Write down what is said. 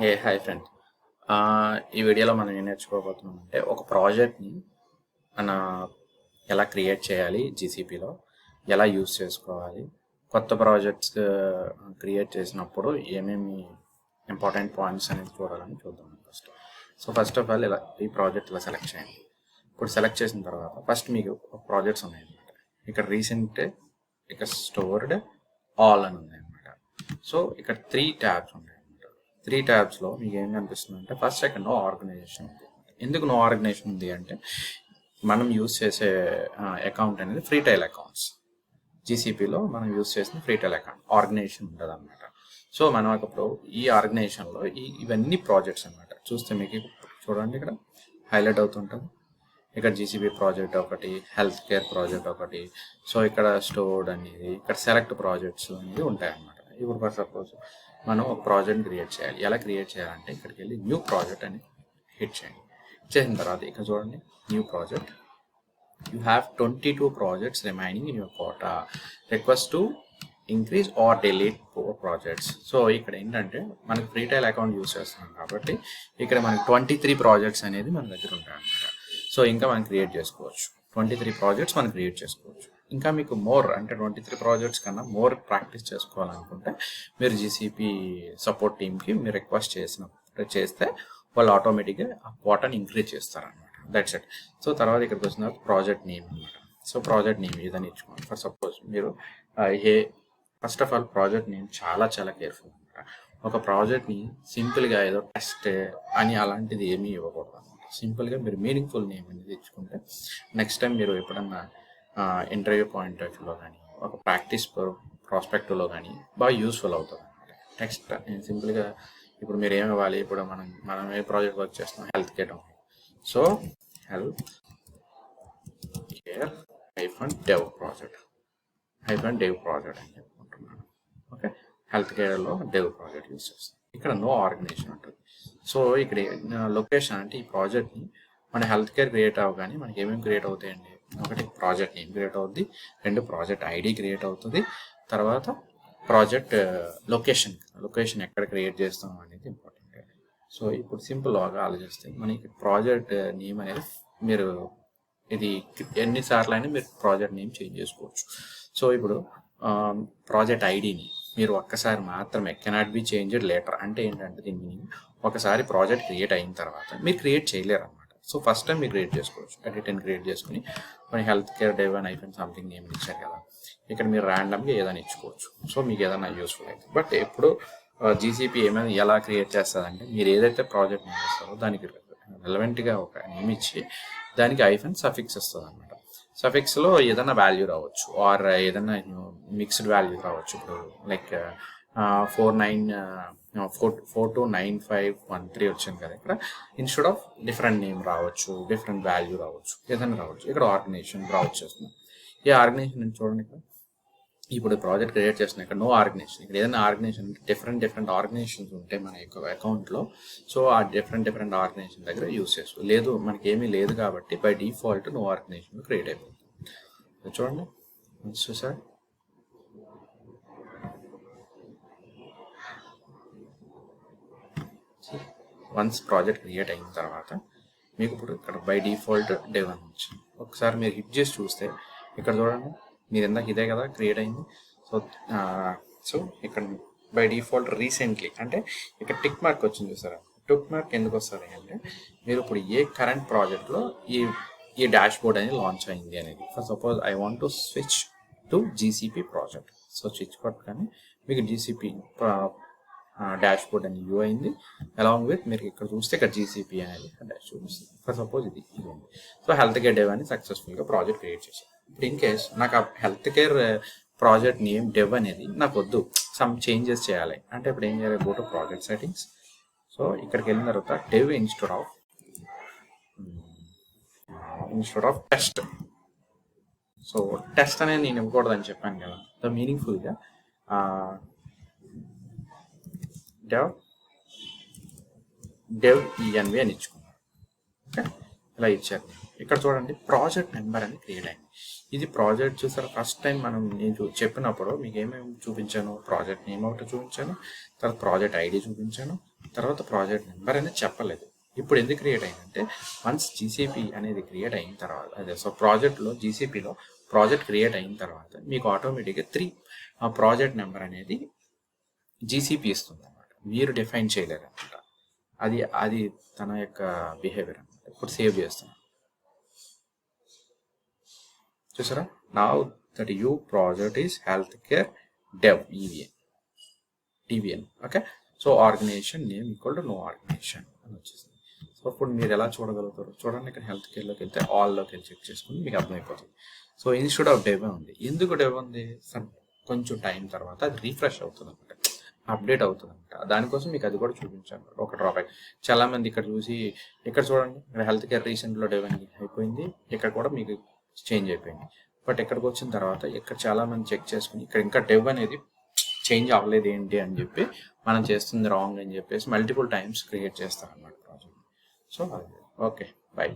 ఏ hi friend. ఈ వీడియోలో మనం ఏం నేర్చుకోబోతున్నాం అంటే ఒక ప్రాజెక్ట్ని మన ఎలా క్రియేట్ చేయాలి, జీసీపీలో ఎలా యూస్ చేసుకోవాలి, కొత్త ప్రాజెక్ట్స్ క్రియేట్ చేసినప్పుడు ఏమేమి ఇంపార్టెంట్ పాయింట్స్ అనేది చూడాలని చూద్దాం. ఫస్ట్ ఆఫ్ ఆల్ ఇలా ఈ ప్రాజెక్ట్ ఇలా సెలెక్ట్ చేయండి. ఇప్పుడు సెలెక్ట్ చేసిన తర్వాత ఫస్ట్ మీకు ప్రాజెక్ట్స్ ఉన్నాయన్నమాట. ఇక్కడ రీసెంట్, ఇక్కడ స్టోర్డ్, ఆల్ అని ఉన్నాయన్నమాట. సో ఇక్కడ 3 ట్యాబ్స్ ఉంటాయి. 3 ట్యాబ్స్లో మీకు ఏం కనిపిస్తుంది అంటే ఫస్ట్ సెకండ్ నో ఆర్గనైజేషన్ ఉంది. ఎందుకు నో ఆర్గనైజేషన్ ఉంది అంటే మనం యూజ్ చేసే అకౌంట్ అనేది ఫ్రీటైల్ అకౌంట్స్. జీసీపీలో మనం యూజ్ చేసిన ఫ్రీటైల్ అకౌంట్ ఆర్గనైజేషన్ ఉంటుంది అనమాట. సో మనం ఇప్పుడు ఈ ఆర్గనైజేషన్లో ఇవన్నీ ప్రాజెక్ట్స్ అనమాట. చూస్తే మీకు చూడండి ఇక్కడ హైలైట్ అవుతుంటుంది. ఇక్కడ జీసీబీ ప్రాజెక్ట్ ఒకటి, హెల్త్ కేర్ ప్రాజెక్ట్ ఒకటి, సో ఇక్కడ స్టోర్డ్ అనేది, ఇక్కడ సెలెక్ట్ ప్రాజెక్ట్స్ అనేది ఉంటాయన్నమాట. ఇప్పుడు ఫర్ సపోజ్ మనం ఒక ప్రాజెక్ట్ క్రియేట్ చేయాలి. ఎలా క్రియేట్ చేయాలంటే ఇక్కడికి వెళ్ళి న్యూ ప్రాజెక్ట్ అని హిట్ చేయండి. చేసిన తర్వాత ఇక్కడ చూడండి new project. You have 22 projects remaining in your quota. Request to increase or delete 4 projects. So ఇక్కడ ఏంటంటే మనకి ఫ్రీటైల్ అకౌంట్ యూస్ చేస్తున్నాం కాబట్టి ఇక్కడ మనకి 23 ప్రాజెక్ట్స్ అనేది మన దగ్గర ఉంటాయి అన్నమాట. సో ఇంకా మనం క్రియేట్ చేసుకోవచ్చు. 23 ప్రాజెక్ట్స్ మనం క్రియేట్ చేసుకోవచ్చు. ఇంకా మీకు మోర్ అంటే 23 ప్రాజెక్ట్స్ కన్నా మోర్ ప్రాక్టీస్ చేసుకోవాలనుకుంటే మీరు జీసీపీ సపోర్ట్ టీమ్కి మీరు రిక్వెస్ట్ చేస్తే వాళ్ళు ఆటోమేటిక్గా ఆ క్వాటాని ఇంక్రీజ్ చేస్తారనమాట. That's it. సో తర్వాత ఇక్కడికి వచ్చిన తర్వాత ప్రాజెక్ట్ నేమ్ అనమాట. సో ప్రాజెక్ట్ నేమ్ ఏదైనా ఇచ్చుకోండి. ఫర్ సపోజ్ మీరు first of all project name చాలా కేర్ఫుల్ అనమాట. ఒక ప్రాజెక్ట్ని సింపుల్గా ఏదో టెస్ట్ అని అలాంటిది ఏమీ ఇవ్వకూడదు అనమాట. సింపుల్గా మీరు మీనింగ్ఫుల్ నేమ్ అనేది ఇచ్చుకుంటే నెక్స్ట్ టైం మీరు ఎప్పుడన్నా ఇంటర్వ్యూ పాయింట్ ఆఫ్ వ్యూలో కానీ ఒక ప్రాక్టీస్ ప్రాస్పెక్టివ్లో కానీ బాగా యూస్ఫుల్ అవుతుంది అనమాట. నెక్స్ట్ నేను సింపుల్గా ఇప్పుడు మీరు ఏమి ఇవ్వాలి, ఇప్పుడు మనం ఏ ప్రాజెక్ట్ వర్క్ చేస్తాం, health care. So health care -dev project అని చెప్పుకుంటున్నాను. ఓకే, హెల్త్ కేర్లో డెవ్ ప్రాజెక్ట్ యూస్ చేస్తాం. ఇక్కడ నో ఆర్గనైజేషన్ ఉంటుంది. సో ఇక్కడ లొకేషన్ అంటే ఈ ప్రాజెక్ట్ని మన హెల్త్ కేర్ క్రియేట్ అవ్వగానే మనకి ఏమేమి క్రియేట్ అవుతాయండి, ఒకటి ప్రాజెక్ట్ నేమ్ క్రియేట్ అవుతుంది, 2 ప్రాజెక్ట్ ఐడి క్రియేట్ అవుతుంది, తర్వాత ప్రాజెక్ట్ లొకేషన్ ఎక్కడ క్రియేట్ చేస్తాం అనేది ఇంపార్టెంట్. సో ఇప్పుడు సింపుల్గా ఆలోచిస్తే మనకి ప్రాజెక్ట్ నేమ్ అనేది మీరు ఇది ఎన్నిసార్లు అయినా మీరు ప్రాజెక్ట్ నేమ్ చేంజ్ చేసుకోవచ్చు. సో ఇప్పుడు ప్రాజెక్ట్ ఐడిని మీరు ఒక్కసారి మాత్రమే కెనాట్ బి చేంజ్డ్ లేటర్ అంటే ఏంటంటే దీని మీనింగ్ ఒకసారి ప్రాజెక్ట్ క్రియేట్ అయిన తర్వాత మీరు క్రియేట్ చేయలేరు అనమాట. సో ఫస్ట్ టైం మీరు క్రియేట్ చేసుకోవచ్చు. ఎడిట్ క్రియేట్ చేసుకుని మన హెల్త్ కేర్ -, సంథింగ్ నేమ్ ఇచ్చారు కదా, ఇక్కడ మీరు ర్యాండమ్గా ఏదైనా ఇచ్చుకోవచ్చు. సో మీకు ఏదైనా యూస్ఫుల్ అయితే. బట్ ఎప్పుడు జీసీపీ ఏమైనా ఎలా క్రియేట్ చేస్తుందంటే మీరు ఏదైతే ప్రాజెక్ట్ నేమ్ ఇస్తారో దానికి రెలవెంట్గా ఒక నేమ్ ఇచ్చి దానికి సఫిక్స్ వస్తుంది అనమాట. సఫిక్స్లో ఏదైనా వాల్యూ రావచ్చు ఆర్ ఏదైనా మిక్స్డ్ వాల్యూ రావచ్చు. ఇప్పుడు లైక్ 429513 వచ్చింది కదా, ఇక్కడ ఇన్స్టెడ్ ఆఫ్ డిఫరెంట్ నేమ్ రావచ్చు, డిఫరెంట్ వాల్యూ రావచ్చు, ఏదైనా రావచ్చు. ఇక్కడ ఆర్గనైజేషన్ బ్రౌజ్ చేస్తున్నాం. ఈ ఆర్గనైజేషన్ చూడండి, ఇక్కడ ఇప్పుడు ప్రాజెక్ట్ క్రియేట్ చేస్తున్నాం. ఇక్కడ నో ఆర్గనైజేషన్. ఇక్కడ ఏదైనా ఆర్గనైజేషన్ డిఫరెంట్ ఆర్గనైజేషన్స్ ఉంటాయి మన యొక్క అకౌంట్లో. సో ఆ డిఫరెంట్ ఆర్గనైజేషన్ దగ్గర యూస్ చేసుకో లేదు, మనకి ఏమీ లేదు కాబట్టి by default no organization create అయిపోతుంది. చూడండి చూసారు. వన్స్ ప్రాజెక్ట్ క్రియేట్ అయిన తర్వాత మీకు ఇప్పుడు ఇక్కడ బై డిఫాల్ట్ డెవ్ అని వచ్చింది. ఒకసారి మీరు హిట్ చేసి చూస్తే ఇక్కడ చూడండి, మీరు ఇందాక ఇదే కదా క్రియేట్ అయింది. సో ఇక్కడ బై డిఫాల్ట్ రీసెంట్లీ అంటే ఇక్కడ టిక్ మార్క్ వచ్చింది చూసారా. టిక్ మార్క్ ఎందుకు వస్తుంది అంటే మీరు ఇప్పుడు ఏ కరెంట్ ప్రాజెక్ట్లో ఈ డాష్ బోర్డ్ అనేది లాంచ్ అయింది అనేది. For suppose I want to switch to GCP project. So switch కొట్టగానే మీకు జీసీపీ డాష్ బోర్డ్ అనేది వ్యూ అయింది. అలాంగ్ విత్ మీరు ఇక్కడ చూస్తే ఇక్కడ జీసీపీ అనేది డాష్ చూపిస్తుంది. ఫర్ సపోజ్ ఇది ఉంది. సో హెల్త్ కేర్ డెవ్ అని సక్సెస్ఫుల్గా ప్రాజెక్ట్ క్రియేట్ చేశాను. ఇప్పుడు ఇన్ కేస్ నాకు ఆ health care project name dev అనేది నాకు వద్దు, సమ్ చేంజెస్ చేయాలి అంటే ఇప్పుడు ఏం చేయాలి, go to project settings. So ఇక్కడికి వెళ్ళిన తర్వాత dev instead of test. So test అనేది నేను ఇవ్వకూడదని చెప్పాను కదా. సో మీనింగ్ఫుల్గా డెవ్ ఈఎన్వి అని ఇచ్చుకున్నాను. ఓకే, ఇలా ఇచ్చారు. ఇక్కడ చూడండి ప్రాజెక్ట్ నెంబర్ అని క్రియేట్ అయింది. ఇది ప్రాజెక్ట్ చూసారా, ఫస్ట్ టైం నేను చెప్పినప్పుడు మీకు ఏమేమి చూపించాను, ప్రాజెక్ట్ నేమ్ ఒకటి చూపించాను, తర్వాత ప్రాజెక్ట్ ఐడి చూపించాను, తర్వాత ప్రాజెక్ట్ నెంబర్ అనేది చెప్పలేదు. ఇప్పుడు ఎందుకు క్రియేట్ అయిందంటే వన్స్ జీసీపీ అనేది క్రియేట్ అయిన తర్వాత అదే సో ప్రాజెక్ట్లో జీసీపీలో ప్రాజెక్ట్ క్రియేట్ అయిన తర్వాత మీకు ఆటోమేటిక్గా ఆ ప్రాజెక్ట్ నెంబర్ అనేది జీసీపీ ఇస్తుంది అనమాట. మీరు డిఫైన్ చేయలేరు అనమాట. అది తన యొక్క బిహేవియర్ అనమాట. ఇప్పుడు సేవ్ చేస్తున్నాను. చూసారా, now that you project is health care dev EVN. Okay, so organization name equal to no organization అని వచ్చేసింది. సో ఇప్పుడు మీరు ఎలా చూడగలుగుతారు చూడండి, ఇక్కడ హెల్త్ కేర్లోకి వెళ్తే ఆల్లోకి వెళ్ళి చెక్ చేసుకుని మీకు అర్థమైపోతుంది. సో ఇన్స్టెడ్ ఆఫ్ డెవ్ ఉంది. ఎందుకు డెవ్ ఉంది? కొంచెం టైం తర్వాత అది రీఫ్రెష్ అవుతుంది అనమాట, అప్డేట్ అవుతుంది అనమాట. దానికోసం మీకు అది కూడా చూపించాను. ఒక డ్రాబ్యాక్ చాలా మంది ఇక్కడ చూసి ఇక్కడ చూడండి, ఇక్కడ హెల్త్ కేర్ రీసెంట్లో డెవ్ అని అయిపోయింది, ఇక్కడ కూడా మీకు చేంజ్ అయిపోయింది. బట్ ఇక్కడికి వచ్చిన తర్వాత ఇక్కడ చాలా మంది చెక్ చేసుకుని ఇక్కడ ఇంకా డెవ్ అనేది చేంజ్ అవ్వలేదు ఏంటి అని చెప్పి మనం చేస్తుంది రాంగ్ అని చెప్పేసి మల్టిపుల్ టైమ్స్ క్రియేట్ చేస్తాం అన్నమాట ప్రాజెక్ట్. So okay, by.